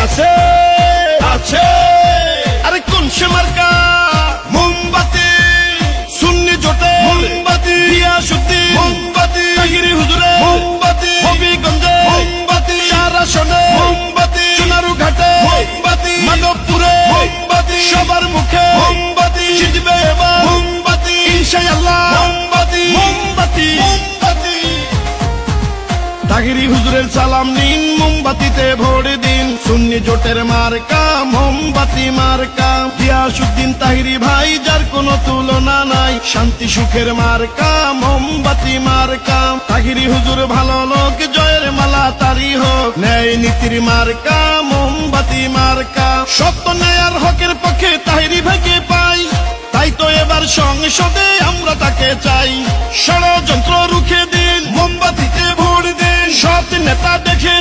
আছে আছে আরে কোন সে মার্কা মোমবাতি সুন্নি জোটে মোমবাতি গিয়াসউদ্দিন মোমবাতি তাহিরি হুজুরে মোমবাতি হবিগঞ্জে মোমবাতি চার আসনে মোমবাতি চুনারু ঘাটে মোমবাতি মাধবপুরে মোমবাতি সবার মুখে মোমবাতি জিতবে এবার মোমবাতি ইনশাআল্লাহ মোমবাতি মোমবাতি মোমবাতি তাহিরি হুজুরের সালাম নিন মোমবাতিতে ভোট দিন সুন্নি জোটের মার্কা মোমবাতি মার্কা গিয়াসউদ্দিন তাহিরি ভাই যার কোনো তুলনা নাই শান্তি সুখের মার্কা মোমবাতি মার্কা তাহিরি হুজুর ভালো লোক জয়ের মালা তারি হোক ন্যায় নীতির মার্কা মোমবাতি মার্কা সত্য ন্যায় আর হকের পক্ষে তাহিরি ভাইকে পাই তাই তো এবার সংসদে আমরা তাকে চাই ষড়যন্ত্র রুখে দিন মোমবাতিতে ভোট দিন সৎ নেতা দেখে